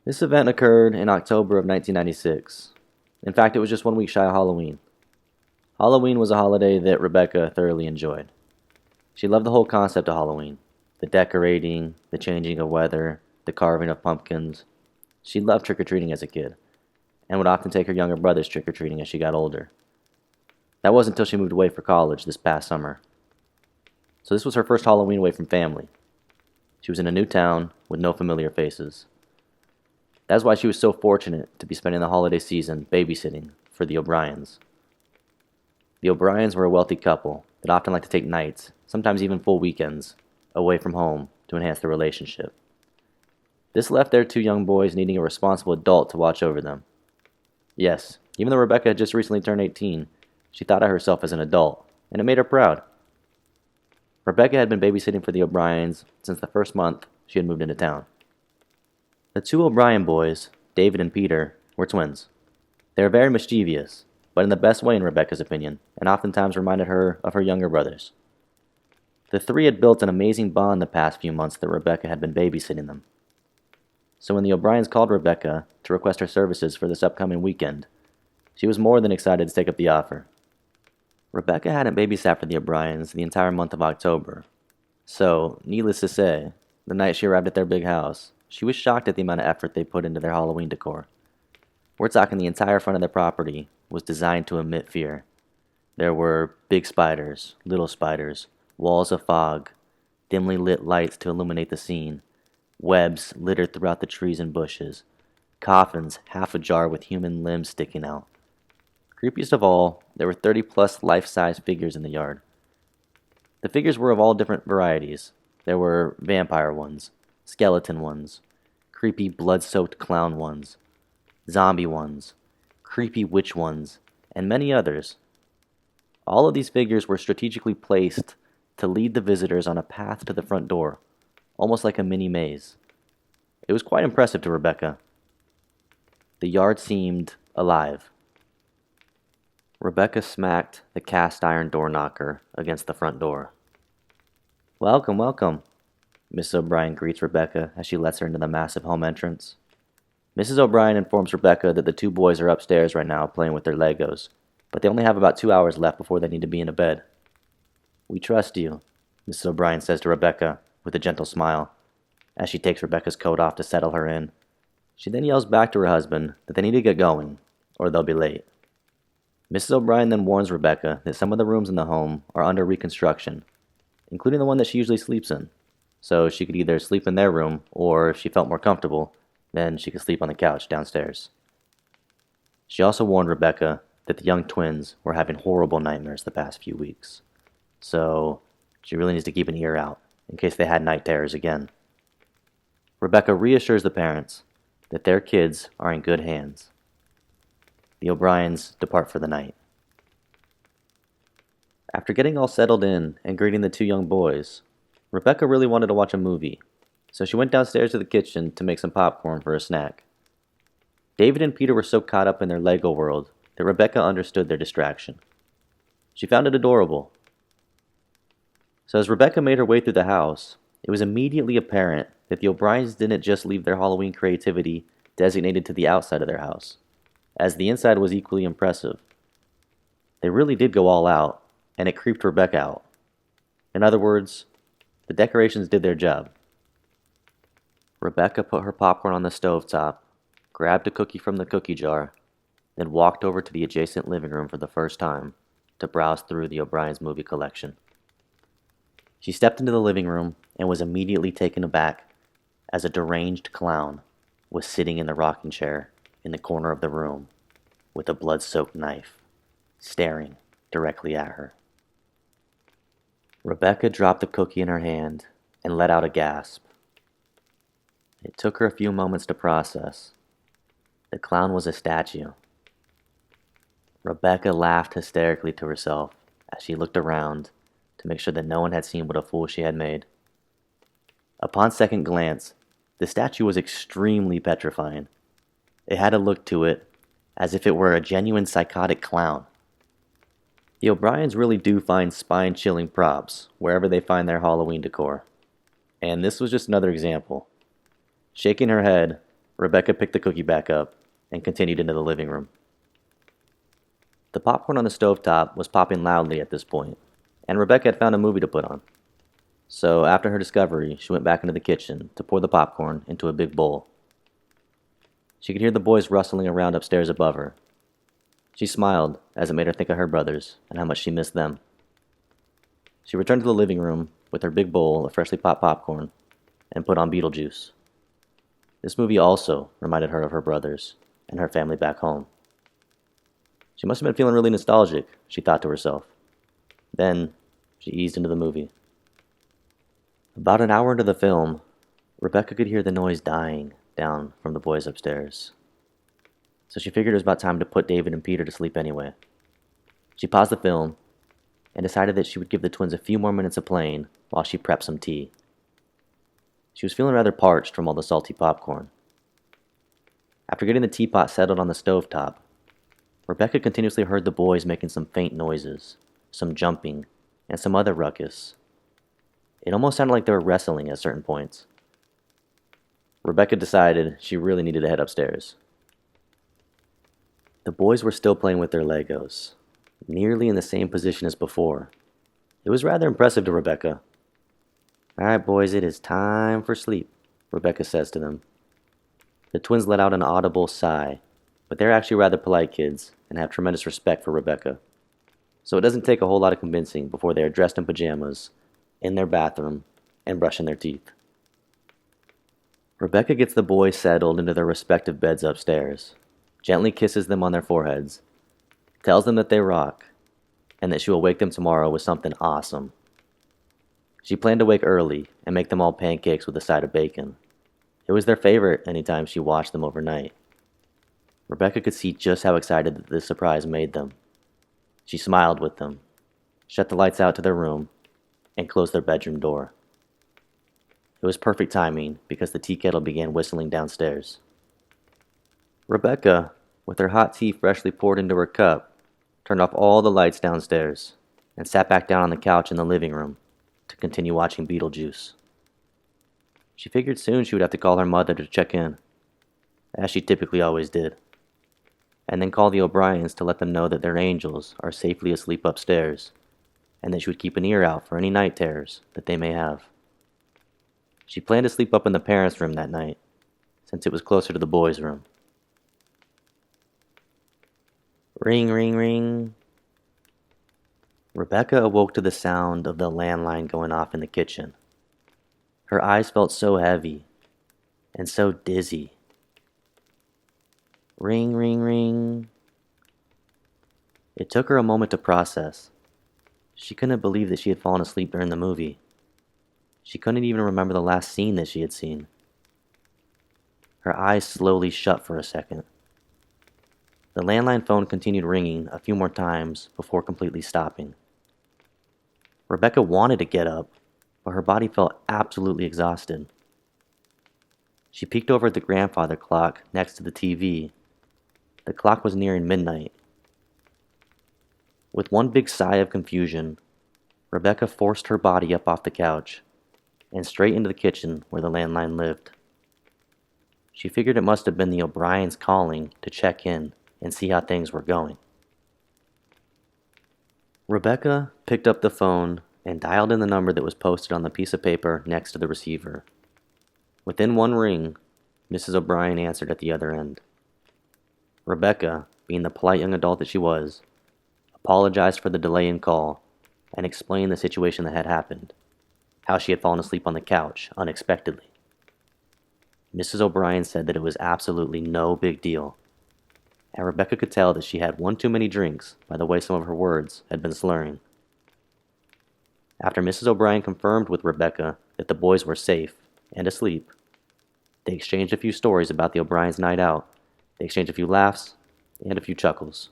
This event occurred in October of 1996. In fact, it was just 1 week shy of Halloween. Halloween was a holiday that Rebecca thoroughly enjoyed. She loved the whole concept of Halloween: the decorating, the changing of weather, the carving of pumpkins. She loved trick or treating as a kid, and would often take her younger brothers trick or treating as she got older. That wasn't until she moved away for college this past summer. So this was her first Halloween away from family. She was in a new town with no familiar faces. That's why she was so fortunate to be spending the holiday season babysitting for the O'Briens. The O'Briens were a wealthy couple that often liked to take nights, sometimes even full weekends, away from home to enhance their relationship. This left their two young boys needing a responsible adult to watch over them. Yes, even though Rebecca had just recently turned 18, she thought of herself as an adult, and it made her proud. Rebecca had been babysitting for the O'Briens since the first month she had moved into town. The two O'Brien boys, David and Peter, were twins. They were very mischievous, but in the best way in Rebecca's opinion, and oftentimes reminded her of her younger brothers. The three had built an amazing bond the past few months that Rebecca had been babysitting them. So when the O'Briens called Rebecca to request her services for this upcoming weekend, she was more than excited to take up the offer. Rebecca hadn't babysat for the O'Briens the entire month of October, so, needless to say, the night she arrived at their big house, she was shocked at the amount of effort they put into their Halloween decor. We're talking the entire front of their property was designed to emit fear. There were big spiders, little spiders, walls of fog, dimly lit lights to illuminate the scene, webs littered throughout the trees and bushes, coffins half ajar with human limbs sticking out. Creepiest of all, there were 30-plus life-size figures in the yard. The figures were of all different varieties. There were vampire ones, skeleton ones, creepy blood-soaked clown ones, zombie ones, creepy witch ones, and many others. All of these figures were strategically placed to lead the visitors on a path to the front door, almost like a mini maze. It was quite impressive to Rebecca. The yard seemed alive. Rebecca smacked the cast iron door knocker against the front door. "Welcome, welcome," Mrs. O'Brien greets Rebecca as she lets her into the massive home entrance. Mrs. O'Brien informs Rebecca that the two boys are upstairs right now playing with their Legos, but they only have about 2 hours left before they need to be in bed. "We trust you," Mrs. O'Brien says to Rebecca with a gentle smile, as she takes Rebecca's coat off to settle her in. She then yells back to her husband that they need to get going, or they'll be late. Mrs. O'Brien then warns Rebecca that some of the rooms in the home are under reconstruction, including the one that she usually sleeps in, so she could either sleep in their room, or if she felt more comfortable, then she could sleep on the couch downstairs. She also warned Rebecca that the young twins were having horrible nightmares the past few weeks, so she really needs to keep an ear out in case they had night terrors again. Rebecca reassures the parents that their kids are in good hands. The O'Briens depart for the night. After getting all settled in and greeting the two young boys, Rebecca really wanted to watch a movie, so she went downstairs to the kitchen to make some popcorn for a snack. David and Peter were so caught up in their Lego world that Rebecca understood their distraction. She found it adorable. So as Rebecca made her way through the house, it was immediately apparent that the O'Briens didn't just leave their Halloween creativity designated to the outside of their house, as the inside was equally impressive. They really did go all out, and it creeped Rebecca out. In other words, the decorations did their job. Rebecca put her popcorn on the stovetop, grabbed a cookie from the cookie jar, then walked over to the adjacent living room for the first time to browse through the O'Brien's movie collection. She stepped into the living room and was immediately taken aback as a deranged clown was sitting in the rocking chair in the corner of the room with a blood-soaked knife, staring directly at her. Rebecca dropped the cookie in her hand and let out a gasp. It took her a few moments to process. The clown was a statue. Rebecca laughed hysterically to herself as she looked around to make sure that no one had seen what a fool she had made. Upon second glance, the statue was extremely petrifying. It had a look to it as if it were a genuine psychotic clown. The O'Briens really do find spine-chilling props wherever they find their Halloween decor. And this was just another example. Shaking her head, Rebecca picked the cookie back up and continued into the living room. The popcorn on the stovetop was popping loudly at this point, and Rebecca had found a movie to put on. So after her discovery, she went back into the kitchen to pour the popcorn into a big bowl. She could hear the boys rustling around upstairs above her. She smiled as it made her think of her brothers and how much she missed them. She returned to the living room with her big bowl of freshly popped popcorn and put on Beetlejuice. This movie also reminded her of her brothers and her family back home. She must have been feeling really nostalgic, she thought to herself. Then, she eased into the movie. About an hour into the film, Rebecca could hear the noise dying down from the boys upstairs. So she figured it was about time to put David and Peter to sleep anyway. She paused the film and decided that she would give the twins a few more minutes of playing while she prepped some tea. She was feeling rather parched from all the salty popcorn. After getting the teapot settled on the stovetop, Rebecca continuously heard the boys making some faint noises, some jumping, and some other ruckus. It almost sounded like they were wrestling at certain points. Rebecca decided she really needed to head upstairs. The boys were still playing with their Legos, nearly in the same position as before. It was rather impressive to Rebecca. "All right, boys, it is time for sleep," Rebecca says to them. The twins let out an audible sigh, but they're actually rather polite kids and have tremendous respect for Rebecca. So it doesn't take a whole lot of convincing before they are dressed in pajamas, in their bathroom, and brushing their teeth. Rebecca gets the boys settled into their respective beds upstairs, gently kisses them on their foreheads, tells them that they rock, and that she will wake them tomorrow with something awesome. She planned to wake early and make them all pancakes with a side of bacon. It was their favorite anytime she watched them overnight. Rebecca could see just how excited that this surprise made them. She smiled with them, shut the lights out to their room, and closed their bedroom door. It was perfect timing because the tea kettle began whistling downstairs. Rebecca, with her hot tea freshly poured into her cup, turned off all the lights downstairs and sat back down on the couch in the living room to continue watching Beetlejuice. She figured soon she would have to call her mother to check in, as she typically always did, and then call the O'Briens to let them know that their angels are safely asleep upstairs, and that she would keep an ear out for any night terrors that they may have. She planned to sleep up in the parents' room that night, since it was closer to the boys' room. Ring, ring, ring. Rebecca awoke to the sound of the landline going off in the kitchen. Her eyes felt so heavy and so dizzy. Ring, ring, ring. It took her a moment to process. She couldn't believe that she had fallen asleep during the movie. She couldn't even remember the last scene that she had seen. Her eyes slowly shut for a second. The landline phone continued ringing a few more times before completely stopping. Rebecca wanted to get up, but her body felt absolutely exhausted. She peeked over at the grandfather clock next to the TV. The clock was nearing midnight. With one big sigh of confusion, Rebecca forced her body up off the couch and straight into the kitchen where the landline lived. She figured it must have been the O'Briens calling to check in and see how things were going. Rebecca picked up the phone and dialed in the number that was posted on the piece of paper next to the receiver. Within one ring, Mrs. O'Brien answered at the other end. Rebecca, being the polite young adult that she was, apologized for the delay in call and explained the situation that had happened, how she had fallen asleep on the couch unexpectedly. Mrs. O'Brien said that it was absolutely no big deal, and Rebecca could tell that she had one too many drinks by the way some of her words had been slurring. After Mrs. O'Brien confirmed with Rebecca that the boys were safe and asleep, they exchanged a few stories about the O'Briens' night out. They exchanged a few laughs and a few chuckles.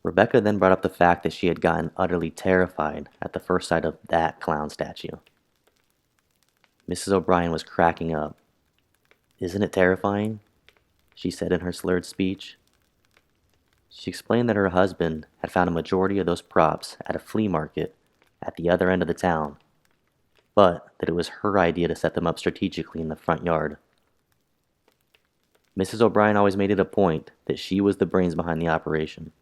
Rebecca then brought up the fact that she had gotten utterly terrified at the first sight of that clown statue. Mrs. O'Brien was cracking up. "Isn't it terrifying?" she said in her slurred speech. She explained that her husband had found a majority of those props at a flea market at the other end of the town, but that it was her idea to set them up strategically in the front yard. Mrs. O'Brien always made it a point that she was the brains behind the operation.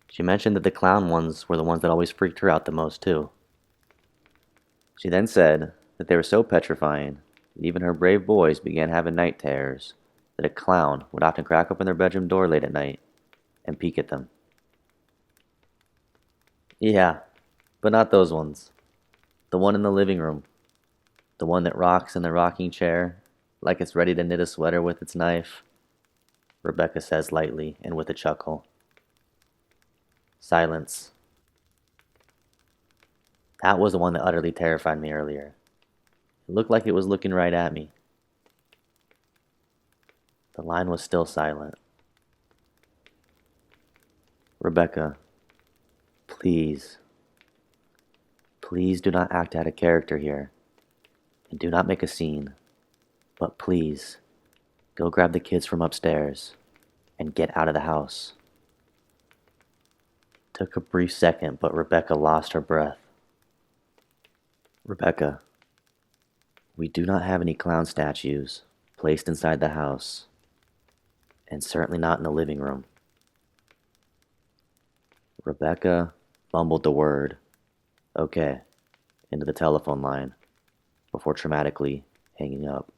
She mentioned that the clown ones were the ones that always freaked her out the most, too. She then said that they were so petrifying that even her brave boys began having night terrors, that a clown would often crack open their bedroom door late at night and peek at them. Yeah, but not those ones. The one in the living room. The one that rocks in the rocking chair like it's ready to knit a sweater with its knife, Rebecca says lightly and with a chuckle. Silence. That was the one that utterly terrified me earlier. It looked like it was looking right at me. The line was still silent. Rebecca, please, please do not act out of character here, and do not make a scene, but please, go grab the kids from upstairs, and get out of the house. It took a brief second, but Rebecca lost her breath. Rebecca, we do not have any clown statues placed inside the house, and certainly not in the living room. Rebecca mumbled the word, "Okay," into the telephone line before traumatically hanging up.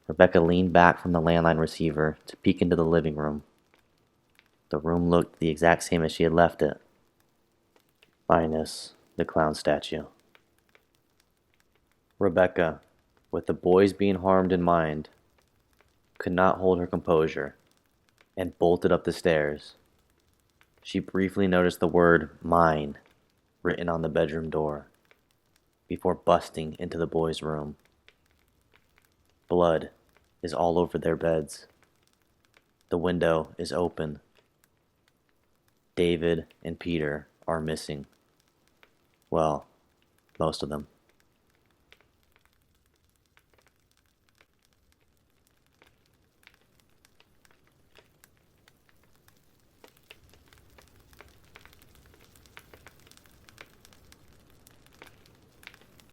Rebecca leaned back from the landline receiver to peek into the living room. The room looked the exact same as she had left it, minus the clown statue. Rebecca, with the boys being harmed in mind, could not hold her composure and bolted up the stairs. She briefly noticed the word "mine" written on the bedroom door before busting into the boys' room. Blood is all over their beds. The window is open. David and Peter are missing. Well, most of them.